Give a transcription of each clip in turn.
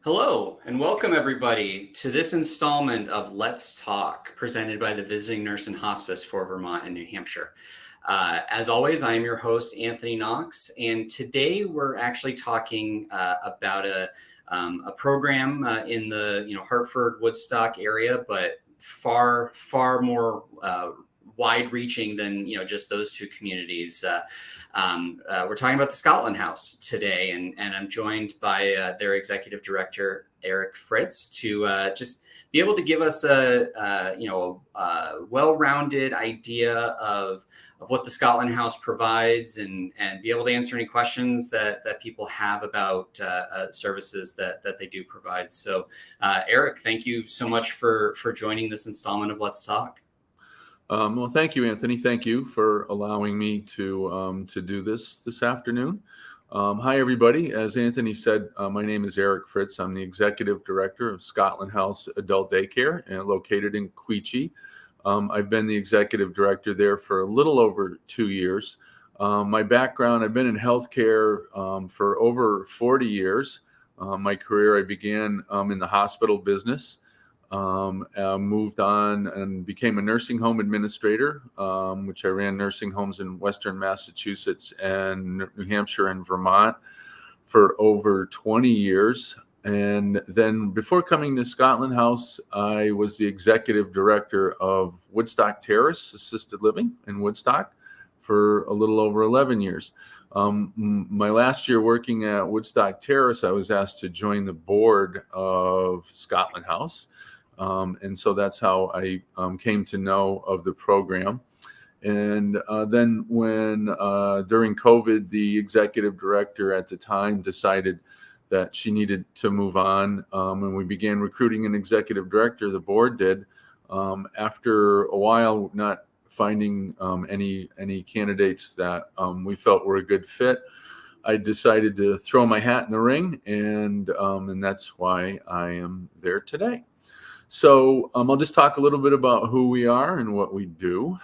Hello, and welcome everybody to this installment of Let's Talk, presented by the Visiting Nurse and Hospice for Vermont and New Hampshire. As always, I am your host, Anthony Knox, and today we're actually talking about a program in the Hartford, Woodstock area, but far more wide-reaching than just those two communities. We're talking about the Scotland House today, and I'm joined by their Executive Director Eric Fritz to just be able to give us a well-rounded idea of what the Scotland House provides, and be able to answer any questions that people have about services that they do provide. So, Eric, thank you so much for joining this installment of Let's Talk. Well, thank you, Anthony. Thank you for allowing me to do this afternoon. Hi, everybody. As Anthony said, my name is Eric Fritz. I'm the Executive Director of Scotland House Adult Daycare, located in Quechee. I've been the Executive Director there for a little over 2 years. My background, I've been in healthcare for over 40 years. My career, I began in the hospital business. Moved on and became a nursing home administrator, which I ran nursing homes in Western Massachusetts and New Hampshire and Vermont for over 20 years. And then before coming to Scotland House, I was the executive director of Woodstock Terrace Assisted Living in Woodstock for a little over 11 years. My last year working at Woodstock Terrace, I was asked to join the board of Scotland House. And so that's how I came to know of the program. And then when during COVID, the executive director at the time decided that she needed to move on, and we began recruiting an executive director, the board did. After a while, not finding any candidates that we felt were a good fit, I decided to throw my hat in the ring, and that's why I am there today. So I'll just talk a little bit about who we are and what we do.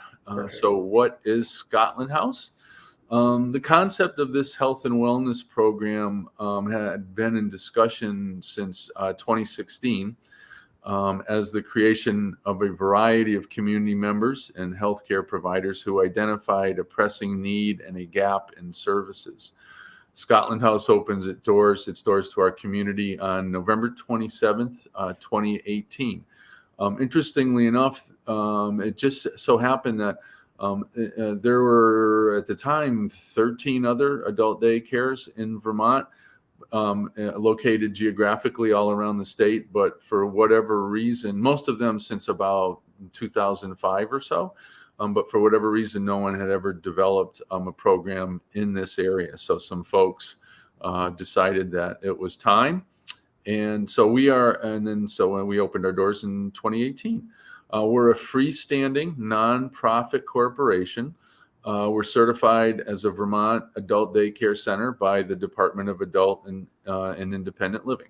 So what is Scotland House? The concept of this health and wellness program had been in discussion since 2016 as the creation of a variety of community members and healthcare providers who identified a pressing need and a gap in services. Scotland House opens its doors to our community on November 27th, 2018. Interestingly enough, it just so happened that there were at the time 13 other adult daycares in Vermont, located geographically all around the state, but for whatever reason, most of them since about 2005 or so. But for whatever reason, no one had ever developed a program in this area. So some folks decided that it was time. And so we opened our doors in 2018. We're a freestanding nonprofit corporation. We're certified as a Vermont Adult Daycare Center by the Department of Adult and Independent Living.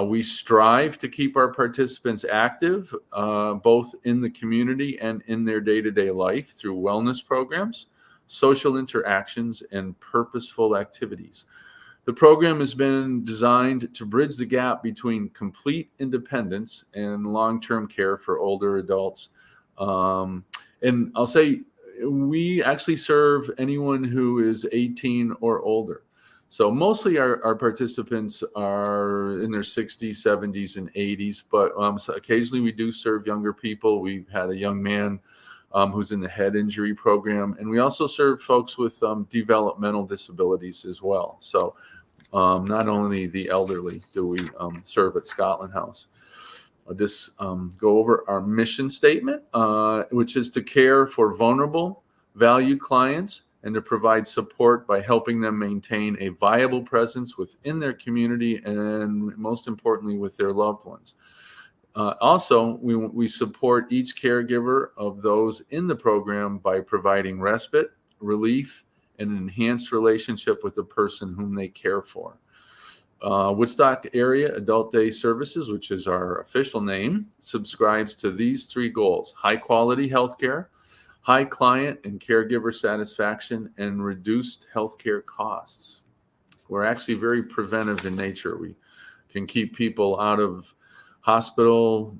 We strive to keep our participants active, both in the community and in their day-to-day life through wellness programs, social interactions, and purposeful activities. The program has been designed to bridge the gap between complete independence and long-term care for older adults. And I'll say we actually serve anyone who is 18 or older. So mostly our participants are in their 60s, 70s, and 80s, but so occasionally we do serve younger people. We've had a young man who's in the head injury program, and we also serve folks with developmental disabilities as well. So not only the elderly do we serve at Scotland House. I'll just go over our mission statement, which is to care for vulnerable, valued clients and to provide support by helping them maintain a viable presence within their community and, most importantly, with their loved ones. Also, we support each caregiver of those in the program by providing respite, relief, and an enhanced relationship with the person whom they care for. Woodstock Area Adult Day Services, which is our official name, subscribes to these three goals: high-quality healthcare, high client and caregiver satisfaction, and reduced healthcare costs. We're actually very preventive in nature. We can keep people out of hospital,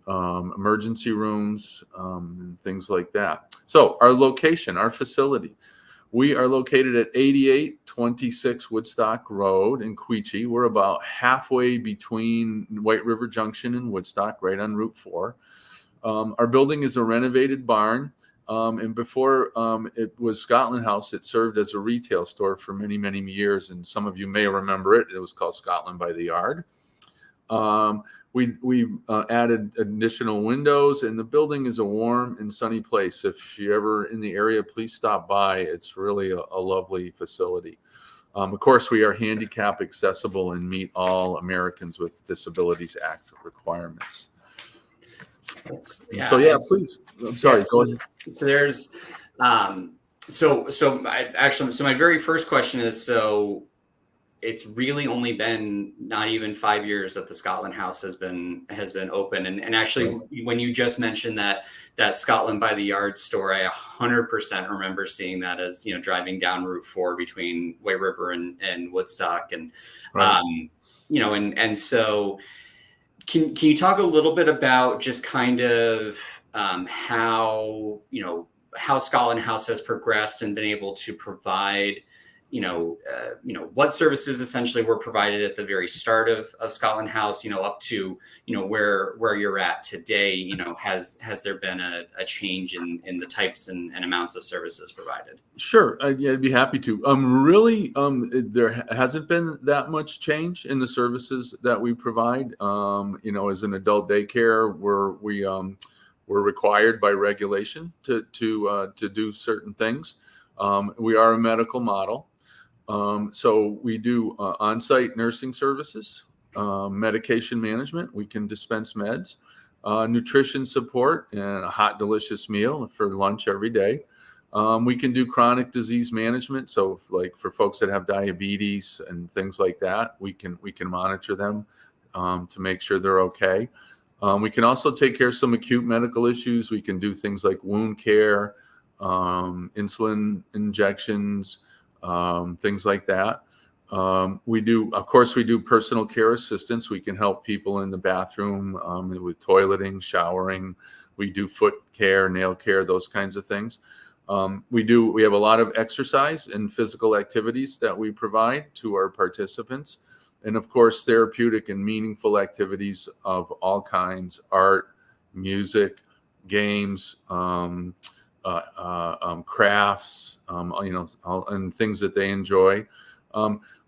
emergency rooms, and things like that. So our location, our facility, we are located at 8826 Woodstock Road in Quechee. We're about halfway between White River Junction and Woodstock, right on Route 4. Our building is a renovated barn. And before it was Scotland House, it served as a retail store for many, many years. And some of you may remember it. It was called Scotland by the Yard. We added additional windows, and the building is a warm and sunny place. If you're ever in the area, please stop by. It's really a lovely facility. Of course, we are handicap accessible and meet all Americans with Disabilities Act requirements. Please. I'm sorry. Go ahead. So there's, so my very first question is, so it's really only been not even 5 years that the Scotland House has been open. And actually, when you just mentioned that Scotland by the Yard store, I 100% remember seeing that as, driving down Route 4 between White River and Woodstock. And, and so can you talk a little bit about just kind of how Scotland House has progressed and been able to provide, what services essentially were provided at the very start of Scotland House, up to, where you're at today, has there been a change in the types and amounts of services provided? Sure. I'd be happy to. There hasn't been that much change in the services that we provide. As an adult daycare, we're required by regulation to do certain things. We are a medical model. So we do on-site nursing services, medication management. We can dispense meds, nutrition support, and a hot, delicious meal for lunch every day. We can do chronic disease management. So like for folks that have diabetes and things like that, we can monitor them to make sure they're okay. We can also take care of some acute medical issues. We can do things like wound care, insulin injections, things like that. We do personal care assistance. We can help people in the bathroom with toileting, showering. We do foot care, nail care, those kinds of things. We have a lot of exercise and physical activities that we provide to our participants. And of course, therapeutic and meaningful activities of all kinds: art, music, games, crafts, and things that they enjoy.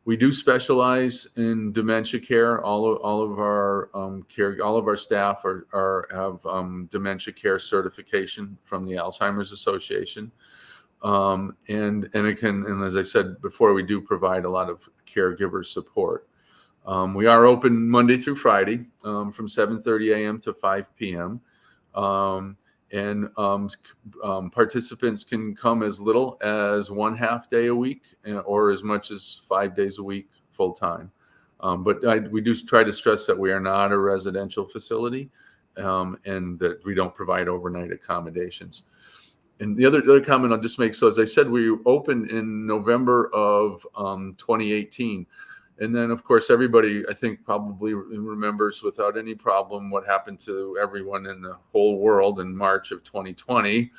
We do specialize in dementia care. All of our staff have dementia care certification from the Alzheimer's Association. And as I said before, we do provide a lot of caregiver support. We are open Monday through Friday from 7:30 a.m. to 5 p.m. And participants can come as little as 1/2 day a week or as much as 5 days a week full time. But we do try to stress that we are not a residential facility and that we don't provide overnight accommodations. And the other comment I'll just make, so as I said, we opened in November of 2018. And then, of course, everybody, I think, probably remembers without any problem what happened to everyone in the whole world in March of 2020.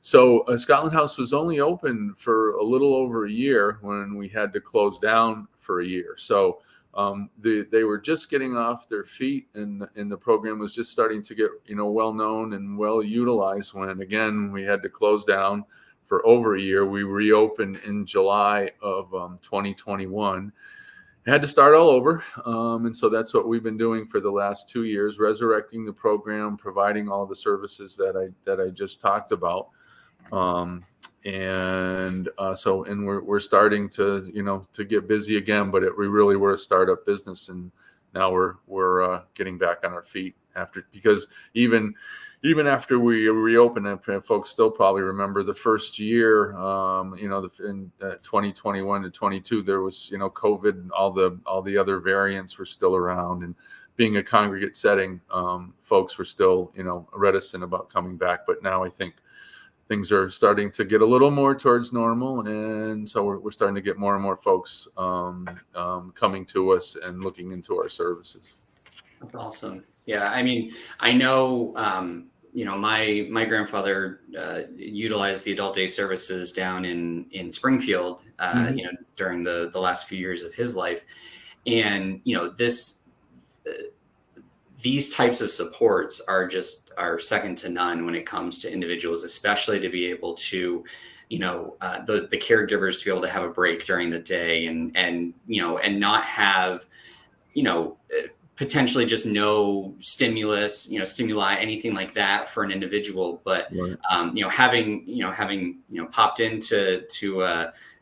So Scotland House was only open for a little over a year when we had to close down for a year. So they were just getting off their feet, and the program was just starting to get well known and well utilized when, again, we had to close down for over a year. We reopened in July of 2021. Had to start all over. And so that's what we've been doing for the last 2 years, resurrecting the program, providing all the services that I just talked about. And we're starting to get busy again, but we really were a startup business, and now we're getting back on our feet because even after we reopened, and folks still probably remember the first year, in 2021 to 22, there was, COVID, and all the other variants were still around, and being a congregate setting, folks were still, reticent about coming back. But now I think things are starting to get a little more towards normal, and so we're starting to get more and more folks coming to us and looking into our services. That's awesome. Yeah, I mean, I know, my grandfather utilized the adult day services down in Springfield, Mhm. during the last few years of his life, and these types of supports are second to none when it comes to individuals, especially to be able to, the caregivers to be able to have a break during the day and not have, you know, potentially just no stimuli, anything like that for an individual. But Right. having popped into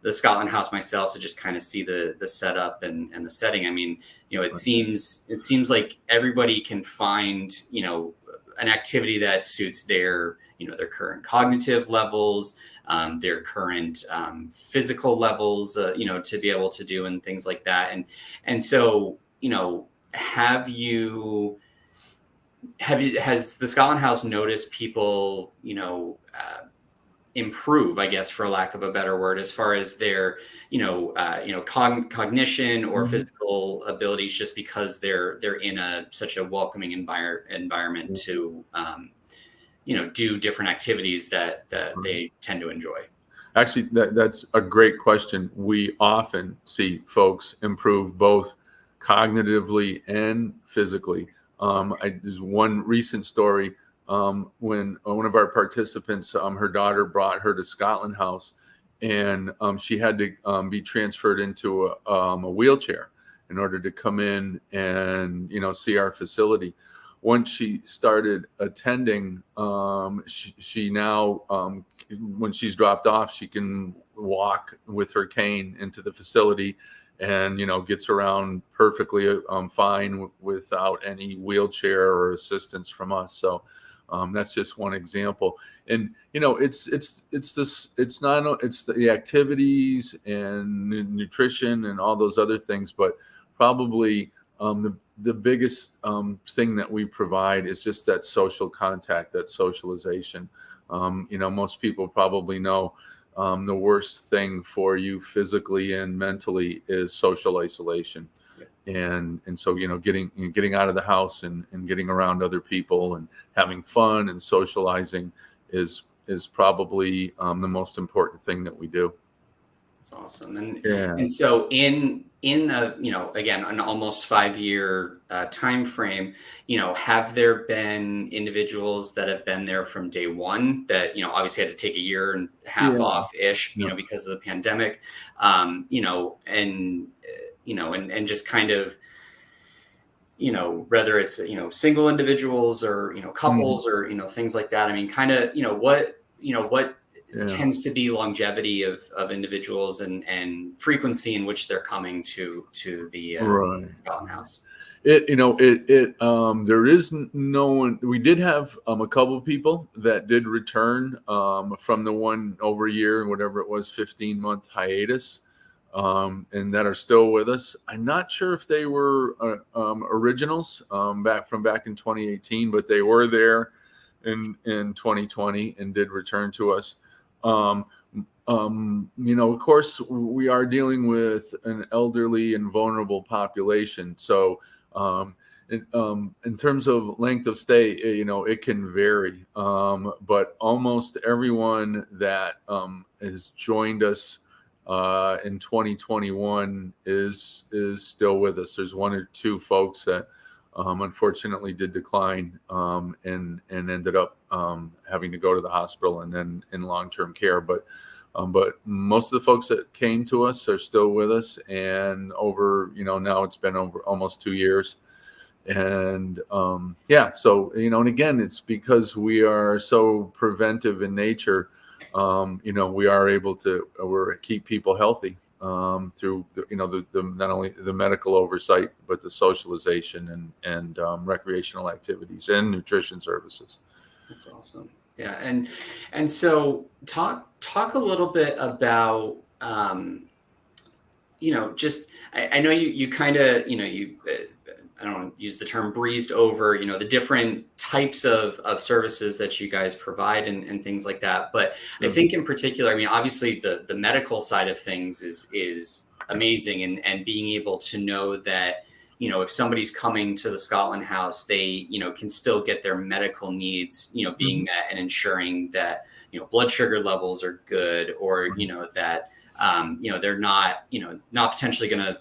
the Scotland House myself to just kind of see the setup and the setting. I mean, it Right. seems like everybody can find an activity that suits their current cognitive levels, their current physical levels, to be able to do and things like that. And so, has the Scotland House noticed people, improve, I guess, for lack of a better word, as far as their, cognition or Mhm. physical abilities, just because they're in such a welcoming environment to, do different activities that Right. they tend to enjoy. Actually, that's a great question. We often see folks improve both cognitively and physically. There's one recent story when one of our participants, her daughter brought her to Scotland House, and she had to be transferred into a wheelchair in order to come in and see our facility. Once she started attending, she now when she's dropped off, she can walk with her cane into the facility and gets around perfectly fine without any wheelchair or assistance from us. So that's just one example. And it's the activities and nutrition and all those other things, but probably the biggest thing that we provide is just that social contact, that socialization. Most people probably know the worst thing for you physically and mentally is social isolation. And so getting out of the house and getting around other people and having fun and socializing is probably the most important thing that we do. That's awesome. And Yeah. and so in a, again, an almost 5-year time frame, have there been individuals that have been there from day one that, obviously had to take a year and a half Yeah. off ish, Yeah. because of the pandemic, and just kind of, whether it's, single individuals or, Mhm. couples or, things like that. I mean, kind of, what Yeah. tends to be longevity of individuals and frequency in which they're coming to the Right. Scotland House. There is no one. We did have a couple people that did return from the one over a year, whatever it was, 15-month hiatus, and that are still with us. I'm not sure if they were originals back in 2018, but they were there in 2020 and did return to us. Um, of course, we are dealing with an elderly and vulnerable population. So, in terms of length of stay, it can vary. But almost everyone that has joined us in 2021 is still with us. There's one or two folks that unfortunately did decline and ended up having to go to the hospital and then in long-term care. But most of the folks that came to us are still with us, and now it's been over almost 2 years. And so and again, it's because we are so preventive in nature. We are able to keep people healthy through the not only the medical oversight but the socialization and recreational activities and nutrition services. That's awesome. Yeah, and so talk a little bit about just I know you kind of I don't use the term breezed over, the different types of services that you guys provide and things like that. But I think in particular, I mean, obviously the medical side of things is amazing, and being able to know that, if somebody's coming to the Scotland House, they, can still get their medical needs, being met, and ensuring that, blood sugar levels are good, or, that, they're not, not potentially going to,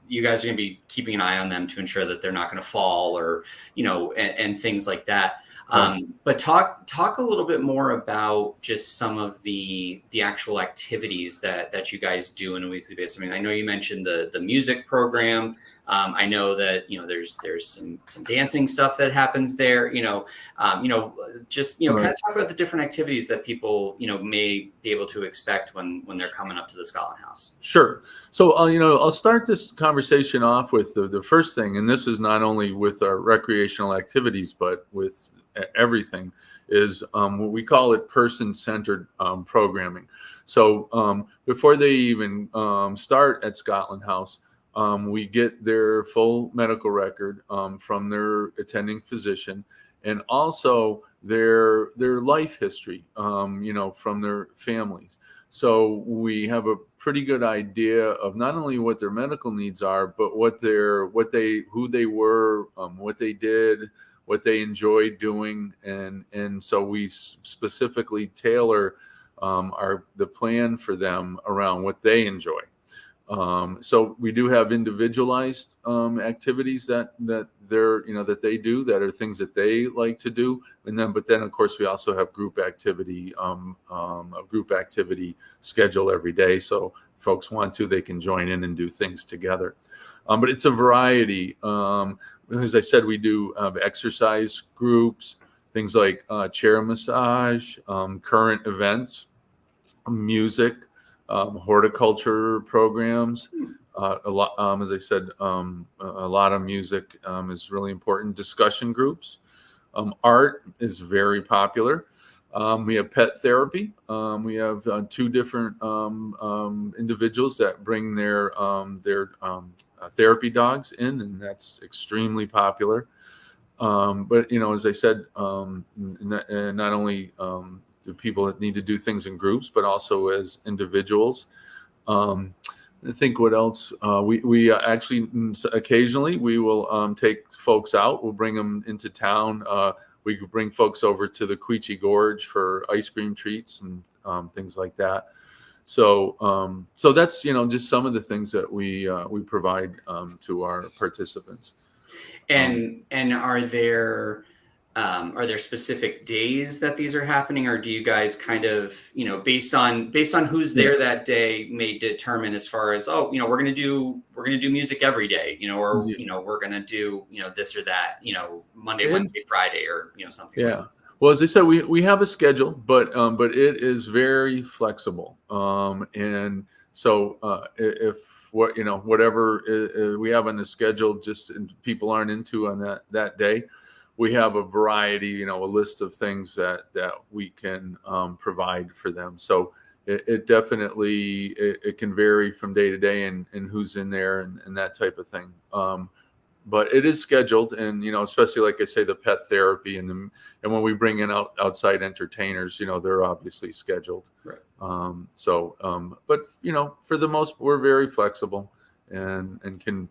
you guys are going to be keeping an eye on them to ensure that they're not going to fall, or, and things like that. But talk a little bit more about just some of the actual activities that you guys do on a weekly basis. I mean, I know you mentioned the music program. I know that, there's some dancing stuff that happens there, just, kind of talk about the different activities that people, may be able to expect when they're coming up to the Scotland House. Sure. So, I'll start this conversation off with the first thing, and this is not only with our recreational activities, but with everything, is what we call it person-centered programming. So before they even start at Scotland House, we get their full medical record from their attending physician, and also their life history, from their families. So we have a pretty good idea of not only what their medical needs are, but who they were, what they did, what they enjoyed doing, and so we specifically tailor the plan for them around what they enjoy. So we do have individualized activities that they're, that they do, that are things that they like to do. But then of course we also have group activity, a group activity schedule every day. So if folks want to, they can join in and do things together. But it's a variety. As I said, we do exercise groups, things like chair massage, current events, music, horticulture programs, a lot. As I said, a lot of music is really important. Discussion groups, art is very popular. We have pet therapy. We have two different individuals that bring their therapy dogs in, and that's extremely popular. But as I said, not only the people that need to do things in groups, but also as individuals. I think what else? We actually occasionally we will take folks out. We'll bring them into town. We could bring folks over to the Quechee Gorge for ice cream treats and things like that. So that's just some of the things that we provide to our participants. And are there specific days that these are happening, or do you guys kind of, based on who's there that day, may determine as far as, we're going to do music every day, or, we're going to do, this or that, Monday, Wednesday, Friday, or, something like that. Well, as I said, we have a schedule, but it is very flexible. And so if whatever we have on the schedule, just people aren't into on that day, we have a variety, a list of things that we can provide for them. So it definitely it can vary from day to day and who's in there and that type of thing. But it is scheduled, and especially like I say, the pet therapy and when we bring in outside entertainers, they're obviously scheduled. Right. But for the most, we're very flexible and can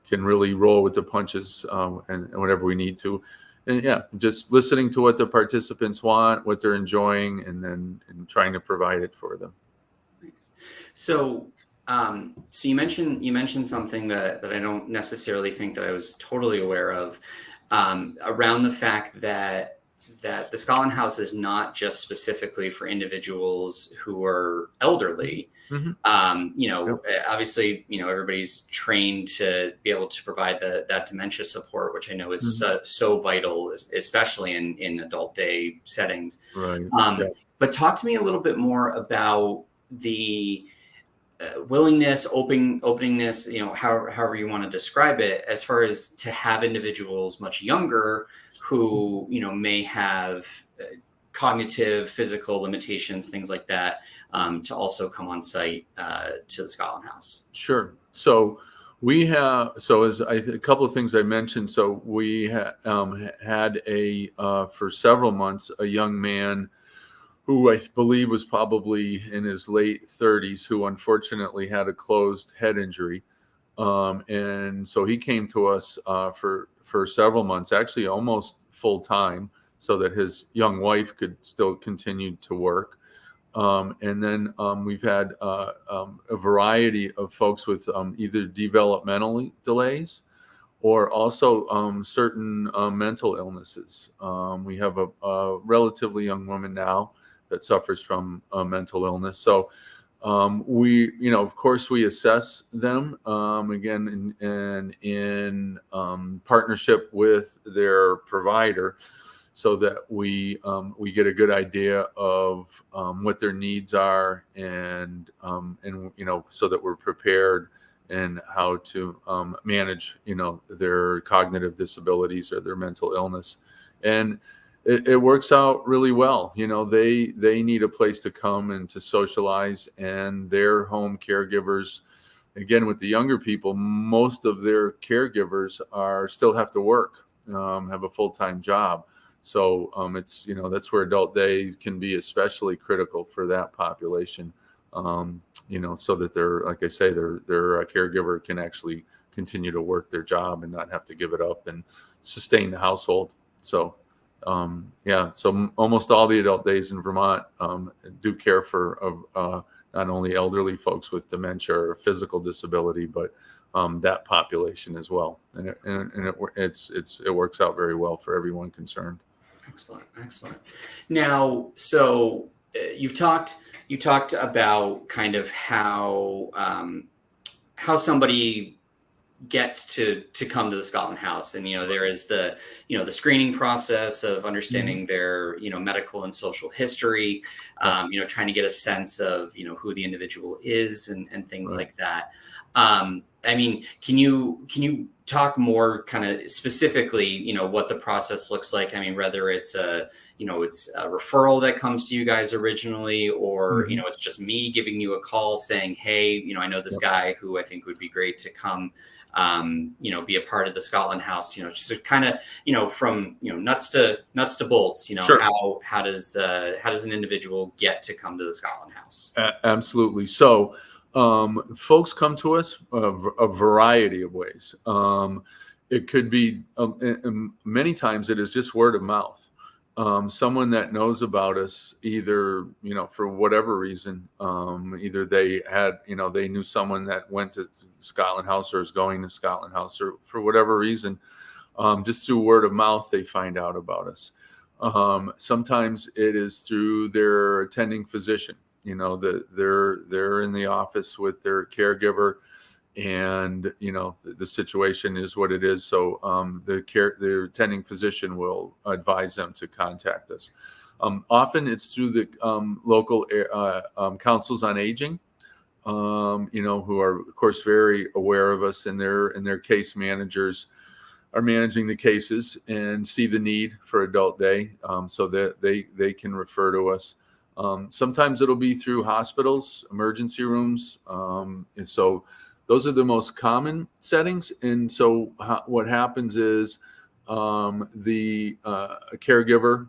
can really roll with the punches and whatever we need to. And just listening to what the participants want, what they're enjoying, and trying to provide it for them. Nice. So you mentioned something that I don't necessarily think that I was totally aware of, around the fact that the Scotland House is not just specifically for individuals who are elderly. Mm-hmm. Obviously, everybody's trained to be able to provide that dementia support, which I know is so vital, especially in adult day settings. Right. But talk to me a little bit more about the willingness, openingness, however you want to describe it, as far as to have individuals much younger who, may have cognitive, physical limitations, things like that, to also come on site to the Scotland House. Sure. So We have, so a couple of things I mentioned. So we had for several months, a young man who I believe was probably in his late 30s, who unfortunately had a closed head injury. And so he came to us for several months, actually almost full time, so that his young wife could still continue to work. And then we've had a variety of folks with either developmental delays or also certain mental illnesses. We have a relatively young woman now that suffers from mental illness. So we, of course, we assess them again in partnership with their provider, so that we get a good idea of what their needs are, and so that we're prepared and how to manage their cognitive disabilities or their mental illness. And it works out really well. They need a place to come and to socialize, and their home caregivers, again, with the younger people, most of their caregivers still have to work, have a full-time job. So it's, that's where adult day can be especially critical for that population, so that they're, like I say, their caregiver can actually continue to work their job and not have to give it up and sustain the household. So so almost all the adult days in Vermont do care for not only elderly folks with dementia or physical disability, but that population as well. And it works out very well for everyone concerned. Excellent. Now, so you talked about kind of how somebody gets to come to the Scotland House, and there is the the screening process of understanding their medical and social history, trying to get a sense of who the individual is and things like that. I mean, can you talk more kind of specifically, what the process looks like? I mean, whether it's it's a referral that comes to you guys originally, or, it's just me giving you a call saying, hey, I know this guy who I think would be great to come, be a part of the Scotland House, just to kind of, from, nuts to bolts, Sure. how does an individual get to come to the Scotland House? Absolutely. So, folks come to us a variety of ways. It could be, many times it is just word of mouth. Someone that knows about us, either, for whatever reason, either they had, they knew someone that went to Scotland House or is going to Scotland House, or for whatever reason, just through word of mouth, they find out about us. Sometimes it is through their attending physician. They're in the office with their caregiver, and the situation is what it is. So their attending physician will advise them to contact us. Often it's through the local councils on aging, who are of course very aware of us, and their case managers are managing the cases and see the need for adult day, so that they can refer to us. Sometimes it'll be through hospitals, emergency rooms. And so those are the most common settings. And so what happens is the caregiver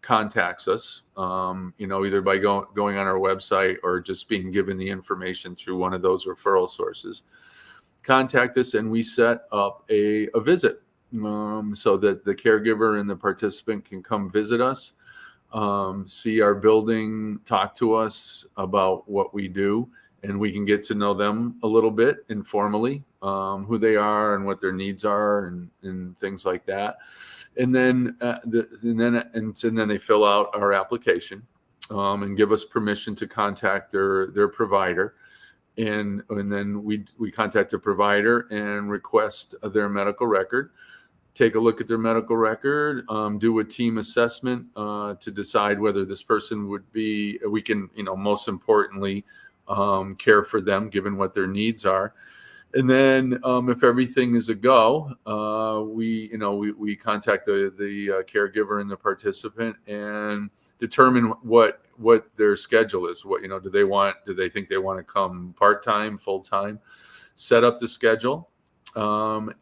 contacts us, either by going on our website or just being given the information through one of those referral sources. Contact us, and we set up a visit so that the caregiver and the participant can come visit us, see our building, talk to us about what we do, and we can get to know them a little bit informally, who they are and what their needs are, and things like that. And then they fill out our application, and give us permission to contact their provider. And then we contact the provider and request their medical record. Take a look at their medical record, do a team assessment to decide whether this person we can, most importantly, care for them given what their needs are. And then if everything is a go, we contact the caregiver and the participant and determine what their schedule is. What, do they think they want to come part-time, full-time? set up the schedule, and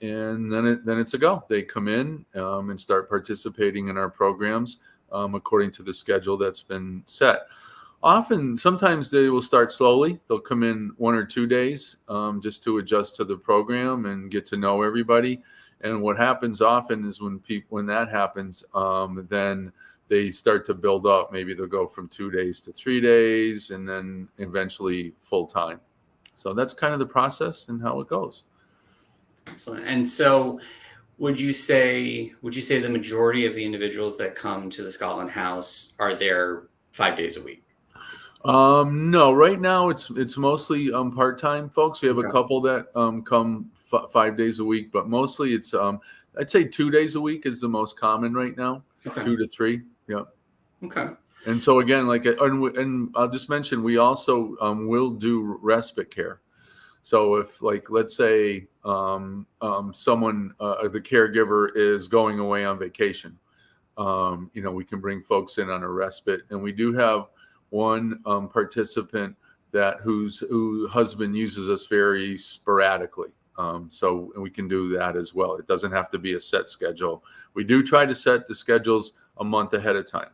then it's a go. They come in and start participating in our programs according to the schedule that's been set. Sometimes they will start slowly. They'll come in 1 or 2 days just to adjust to the program and get to know everybody. And what happens often is when that happens, then they start to build up. Maybe they'll go from 2 days to 3 days, and then eventually full time. So that's kind of the process and how it goes. Excellent. And so, would you say the majority of the individuals that come to the Scotland House are there 5 days a week? No, right now it's mostly part-time folks. We have a couple that come 5 days a week, but mostly it's I'd say 2 days a week is the most common right now. Okay. 2 to 3. Yeah. Okay. And so again, and I'll just mention, we also will do respite care. So if, like, let's say someone, the caregiver is going away on vacation, we can bring folks in on a respite, and we do have one participant whose husband uses us very sporadically. So we can do that as well. It doesn't have to be a set schedule. We do try to set the schedules a month ahead of time.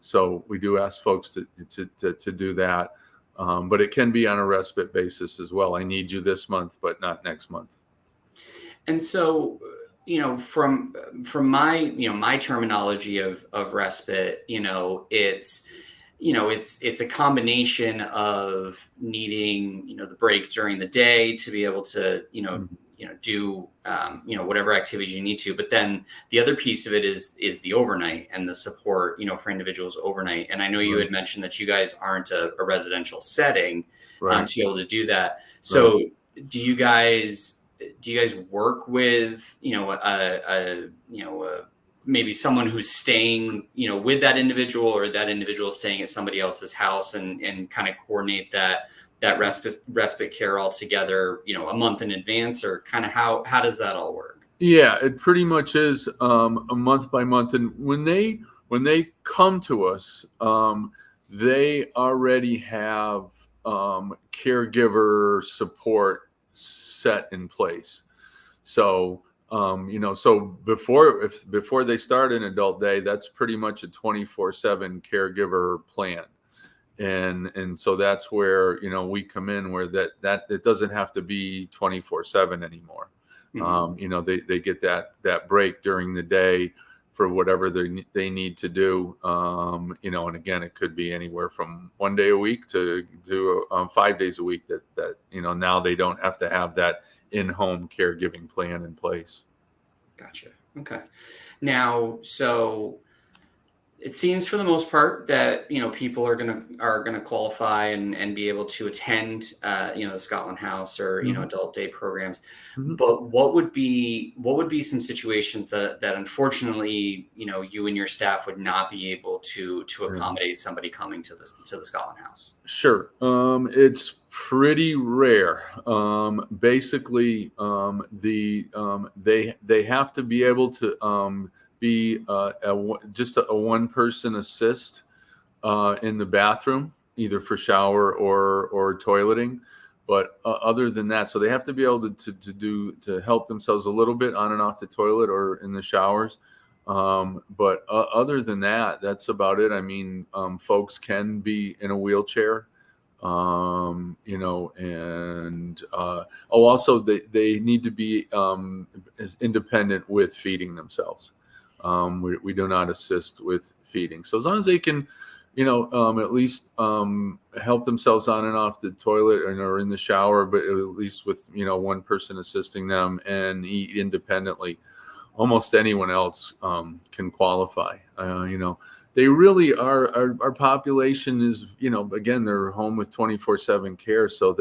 So we do ask folks to do that. But it can be on a respite basis as well. I need you this month, but not next month. And so, from my, my terminology of respite, it's a combination of needing, the break during the day to be able to, do, whatever activities you need to. But then the other piece of it is the overnight and the support, for individuals overnight. And I know you had mentioned that you guys aren't a residential setting to be able to do that. So do you guys work with, maybe someone who's staying, with that individual, or that individual staying at somebody else's house, and kind of coordinate that respite care all together, a month in advance, or kind of how does that all work? Yeah, it pretty much is a month by month. And when they come to us, they already have caregiver support set in place. So so before they start an adult day, that's pretty much a 24/7 caregiver plan. And so that's where, we come in, where that it doesn't have to be 24/7 anymore. Mm-hmm. They get that break during the day for whatever they need to do. And again, it could be anywhere from 1 day a week to 5 days a week that now they don't have to have that in-home caregiving plan in place. Gotcha. Okay. Now, so it seems for the most part that, people are gonna qualify and be able to attend, the Scotland House or, mm-hmm. Adult day programs. Mm-hmm. But what would be some situations that unfortunately, you and your staff would not be able to accommodate somebody coming to the Scotland House? Sure. It's pretty rare. Basically, they have to be able to be just a one-person assist in the bathroom, either for shower or toileting. But other than that, so they have to be able to help themselves a little bit on and off the toilet or in the showers. But other than that, that's about it. I mean, folks can be in a wheelchair, and also they need to be as independent with feeding themselves. We do not assist with feeding. So as long as they can, at least help themselves on and off the toilet or in the shower, but at least with, one person assisting them, and eat independently, almost anyone else can qualify. They really are, our population is, again, they're home with 24/7 care. So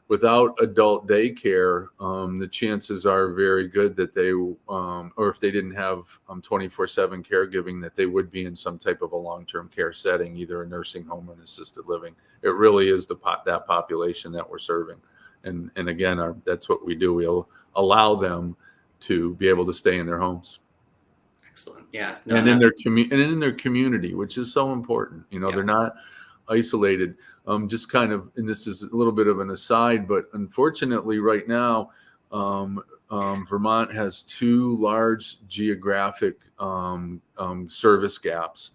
without adult daycare, the chances are very good that they, or if they didn't have 24/7 caregiving, that they would be in some type of a long-term care setting, either a nursing home or an assisted living. It really is that population that we're serving. And again, that's what we do. We'll allow them to be able to stay in their homes. Excellent. Yeah. And in their community, which is so important. They're not isolated. just kind of, and this is a little bit of an aside, but unfortunately right now, Vermont has two large geographic service gaps.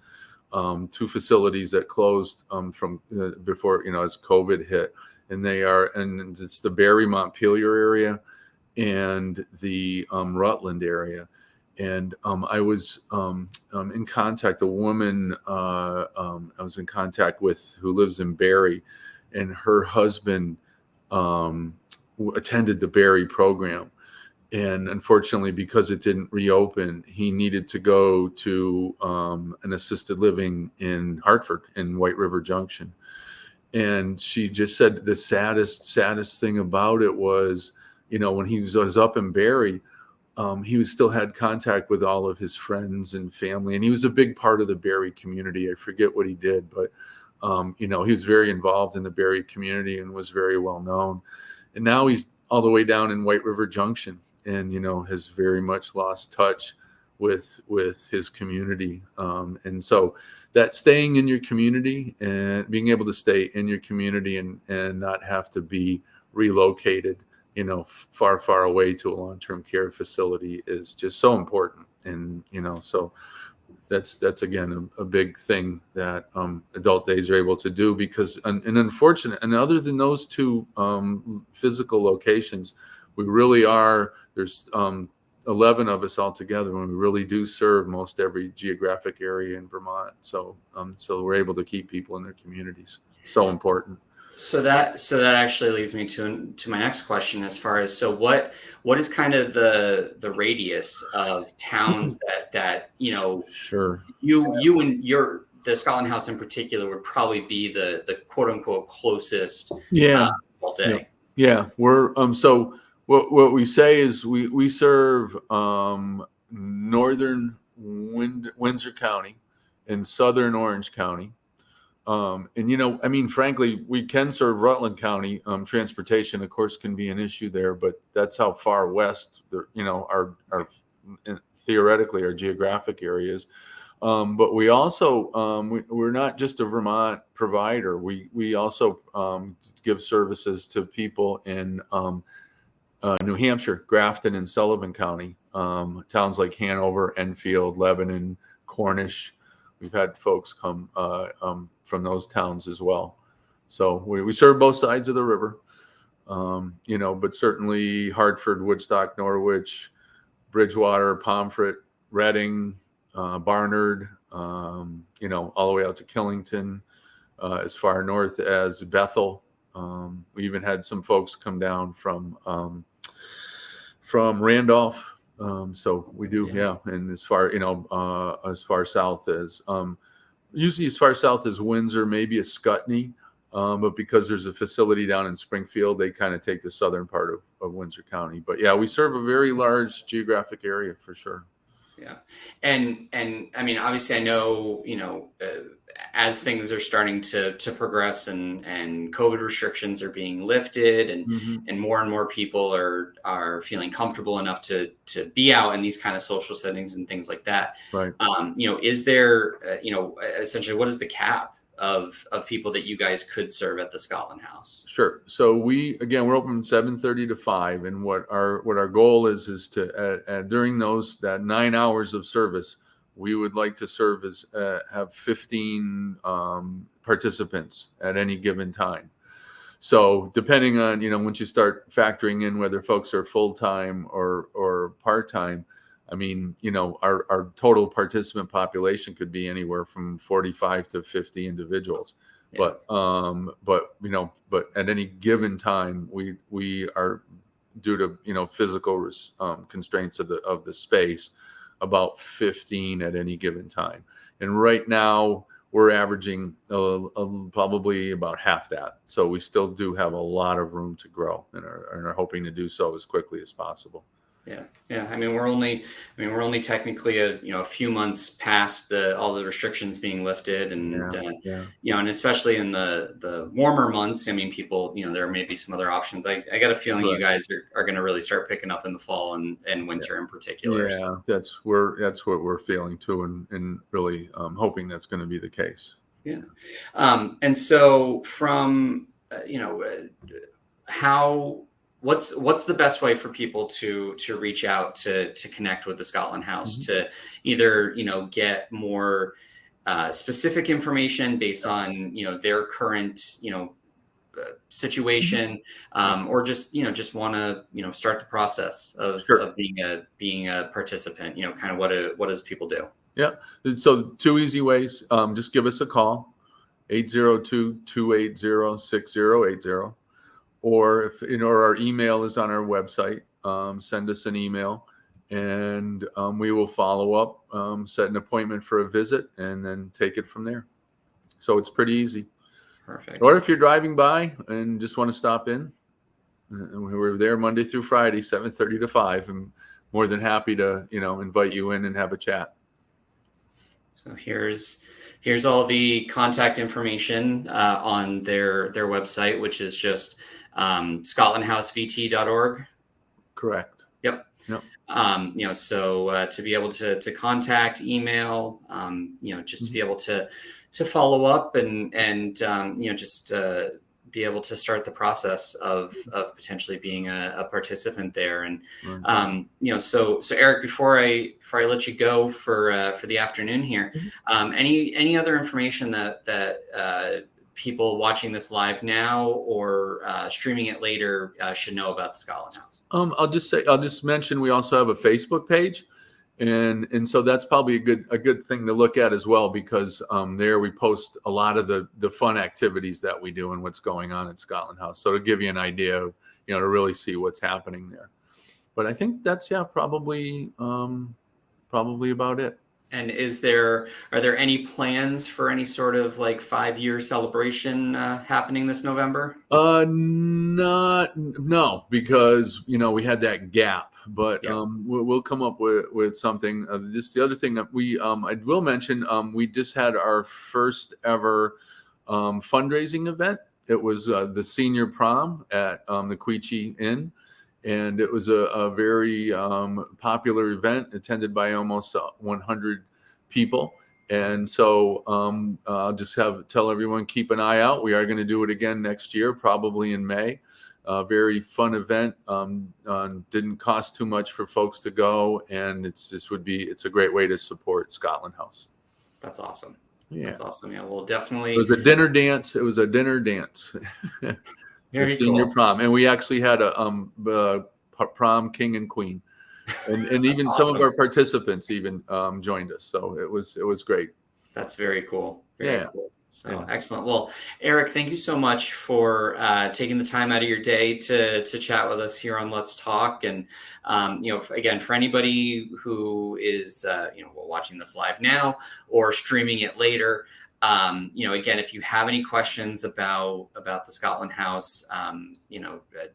Two facilities that closed from before, as COVID hit, and it's the Barre Montpelier area and the Rutland area. And I was in contact, a woman I was in contact with who lives in Barre, and her husband attended the Barre program. And unfortunately, because it didn't reopen, he needed to go to an assisted living in Hartford, in White River Junction. And she just said the saddest thing about it was, when he was up in Barre, he still had contact with all of his friends and family. And he was a big part of the Barre community. I forget what he did, but, he was very involved in the Barre community and was very well known. And now he's all the way down in White River Junction, and has very much lost touch with his community. And so that staying in your community and being able to stay in your community and not have to be relocated, far away to a long-term care facility is just so important. And so that's again a big thing that Adult Days are able to do, because unfortunate, and other than those two physical locations, we really are, there's 11 of us all together, and we really do serve most every geographic area in Vermont. So we're able to keep people in their communities. So important. So that actually leads me to my next question, as far as, what is kind of the radius of towns that Sure. you and the Scotland House in particular would probably be the quote unquote closest all day. Yeah. We're so what we say is we serve northern Windsor County and southern Orange County. And frankly, we can serve Rutland County. Transportation, of course, can be an issue there, but that's how far west, our theoretically our geographic areas. But we also we're not just a Vermont provider. We also give services to people in New Hampshire, Grafton and Sullivan County, towns like Hanover, Enfield, Lebanon, Cornish. We've had folks come from those towns as well. So we serve both sides of the river, but certainly Hartford, Woodstock, Norwich, Bridgewater, Pomfret, Reading, Barnard, all the way out to Killington, as far north as Bethel. We even had some folks come down from Randolph. So we do, and as far south as usually as far south as Windsor, maybe a Scutney, but because there's a facility down in Springfield, they kind of take the southern part of Windsor County. But yeah, we serve a very large geographic area for sure. Yeah, and I mean, obviously, I know as things are starting to progress and COVID restrictions are being lifted, and more people are feeling comfortable enough to be out in these kind of social settings and things like that. Right. Is there essentially, what is the cap of people that you guys could serve at the Scotland House? Sure. So we're open 7:30 to 5, and what our goal is to during that 9 hours of service, we would like to have 15 participants at any given time. So depending on once you start factoring in whether folks are full-time or part-time, I mean, our total participant population could be anywhere from 45 to 50 individuals. Yeah. But at any given time, we are, due to physical constraints of the space, about 15 at any given time. And right now we're averaging probably about half that. So we still do have a lot of room to grow, and are hoping to do so as quickly as possible. Yeah. I mean, we're only technically a few months past all the restrictions being lifted, and and especially in the warmer months, I mean, people, there may be some other options. I got a feeling you guys are going to really start picking up in the fall and winter in particular. Yeah, that's what we're feeling too, and really hoping that's going to be the case. Yeah. And so from, what's the best way for people to reach out to connect with the Scotland House, Mhm. to either, get more specific information based on, their current, Mhm. situation, Yeah. or just want to, start the process Sure. of being a participant, kind of what does people do? Yeah. And so two easy ways. Just give us a call, 802-280-6080. Or if our email is on our website, send us an email, and we will follow up, set an appointment for a visit, and then take it from there. So it's pretty easy. Perfect. Or if you're driving by and just want to stop in, we're there Monday through Friday, 7:30 to 5. I'm more than happy to, invite you in and have a chat. So here's all the contact information on their website, which is just scotlandhousevt.org. Correct. Yep. Yep. So to be able to contact, email, just to be Mhm. able to follow up and just be able to start the process of potentially being a participant there. And Right. so Eric, before I let you go for the afternoon here, Mhm. any other information that people watching this live now or streaming it later should know about the Scotland House? I'll just mention we also have a Facebook page, and so that's probably a good thing to look at as well, because there we post a lot of the fun activities that we do and what's going on at Scotland House. So to give you an idea of, to really see what's happening there. But I think that's probably about it. And are there any plans for any sort of like 5-year celebration happening this November? Not no, because we had that gap, but Yeah. we'll come up with something. Just the other thing that I will mention, we just had our first ever fundraising event. It was the senior prom at the Quechee Inn, and it was a very popular event attended by almost 100 people. And so I'll just tell everyone, keep an eye out. We are going to do it again next year, probably in May. Very fun event. Didn't cost too much for folks to go, and it's a great way to support Scotland House. That's awesome. Yeah. That's awesome. Yeah, we'll It definitely. was a dinner dance. It was a dinner dance. The Very senior cool. prom, and we actually had a prom king and queen. And even some of Awesome. our participants even joined us. So it was great. That's very cool. Very Yeah. cool. So Yeah. excellent. Well, Eric, thank you so much for taking the time out of your day to chat with us here on Let's Talk. And again, for anybody who is watching this live now or streaming it later, again, if you have any questions about the Scotland House,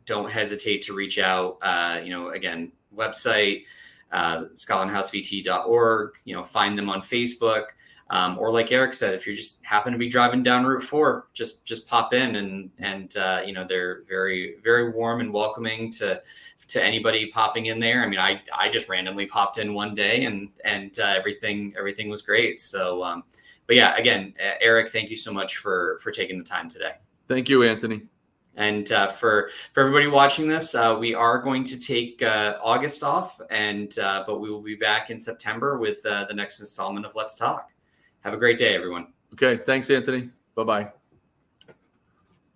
don't hesitate to reach out. Again, website, scotlandhousevt.org. Find them on Facebook. Or like Eric said, if you just happen to be driving down Route 4, just pop in and they're very, very warm and welcoming to anybody popping in there. I mean, I just randomly popped in one day and everything was great. So, but yeah, again, Eric, thank you so much for taking the time today. Thank you, Anthony. And for everybody watching this, we are going to take August off, but we will be back in September with the next installment of Let's Talk. Have a great day, everyone. Okay. Thanks, Anthony. Bye-bye.